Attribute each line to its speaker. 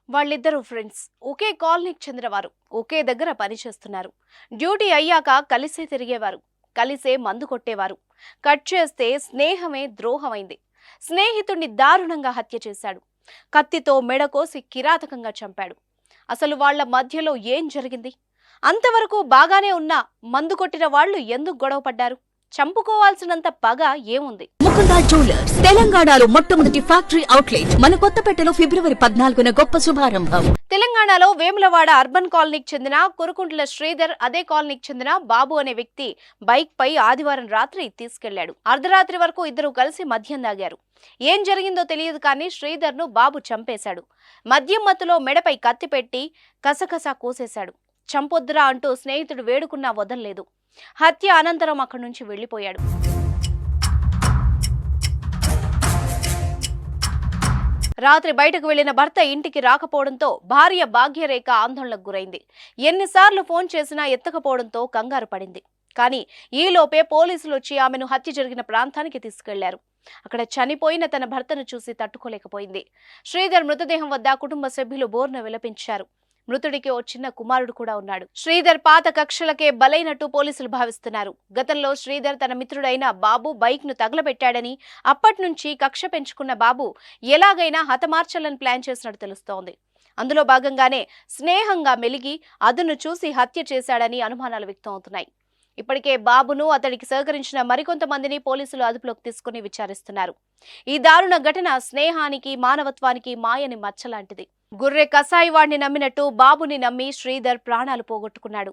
Speaker 1: వాళ్ళిద్దరూ ఫ్రెండ్స్. ఒకే కాలనీకి చెందినవారు. ఒకే దగ్గర పనిచేస్తున్నారు. డ్యూటీ అయ్యాక కలిసే తిరిగేవారు. కలిసే మందు కొట్టేవారు. కట్ చేస్తే స్నేహమే ద్రోహమైంది. స్నేహితుణ్ణి దారుణంగా హత్య చేశాడు. కత్తితో మెడ కోసి కిరాతకంగా చంపాడు. అసలు వాళ్ళ మధ్యలో ఏం జరిగింది? అంతవరకు బాగానే ఉన్న మందు కొట్టిన వాళ్ళు ఎందుకు గొడవ పడ్డారు? చంపుకోవాల్సినంత పగ ఏముంది?
Speaker 2: ముకుంద జ్యువెలర్స్ తెలంగాణలో మొట్టమొదటి ఫ్యాక్టరీ అవుట్లెట్ మన కొత్తపేటలో ఫిబ్రవరి 14న గొప్ప శుభారంభం.
Speaker 1: తెలంగాణలో వేములవాడ అర్బన్ కాలనీకి చెందిన కురుకుంట్ల శ్రీధర్, అదే కాలనీకి చెందిన బాబు అనే వ్యక్తి బైక్ పై ఆదివారం రాత్రి తీసుకెళ్లాడు. అర్ధరాత్రి వరకు ఇద్దరు కలిసి మద్యం తాగారు. ఏం జరిగిందో తెలియదు కానీ శ్రీధర్ ను బాబు చంపేశాడు. మద్యం మత్తులో మెడపై కత్తి పెట్టి కసకసా కోసేశాడు. చంపొద్దురా అంటూ స్నేహితుడు వేడుకున్నా వదల్లేదు. హత్య అనంతరం అక్కడి నుంచి వెళ్లిపోయాడు. రాత్రి బయటకు వెళ్లిన భర్త ఇంటికి రాకపోవడంతో భార్య భాగ్యరేఖ ఆందోళనకు గురైంది. ఎన్నిసార్లు ఫోన్ చేసినా ఎత్తకపోవడంతో కంగారు పడింది. కానీ ఈలోపే పోలీసులు వచ్చి ఆమెను హత్య జరిగిన ప్రాంతానికి తీసుకెళ్లారు. అక్కడ చనిపోయిన తన భర్తను చూసి తట్టుకోలేకపోయింది. శ్రీధర్ మృతదేహం వద్ద కుటుంబ సభ్యులు బోర్న విలపించారు. మృతుడికి ఓ చిన్న కుమారుడు కూడా ఉన్నాడు. శ్రీధర్ పాత కక్షలకే బలైనట్టు పోలీసులు భావిస్తున్నారు. గతంలో శ్రీధర్ తన మిత్రుడైన బాబు బైక్ ను తగలబెట్టాడని, అప్పటి నుంచి కక్ష పెంచుకున్న బాబు ఎలాగైనా హతమార్చాలని ప్లాన్ చేసినట్టు తెలుస్తోంది. అందులో భాగంగానే స్నేహంగా మెలిగి అదును చూసి హత్య చేశాడని అనుమానాలు వ్యక్తం అవుతున్నాయి. ఇప్పటికే బాబును అతడికి సహకరించిన మరికొంతమందిని పోలీసులు అదుపులోకి తీసుకుని విచారిస్తున్నారు. ఈ దారుణ ఘటన స్నేహానికి, మానవత్వానికి మాయని మచ్చలాంటిది. గుర్రె కసాయి వాడిని నమ్మినట్టు బాబుని నమ్మి శ్రీధర్ ప్రాణాలు పోగొట్టుకున్నాడు.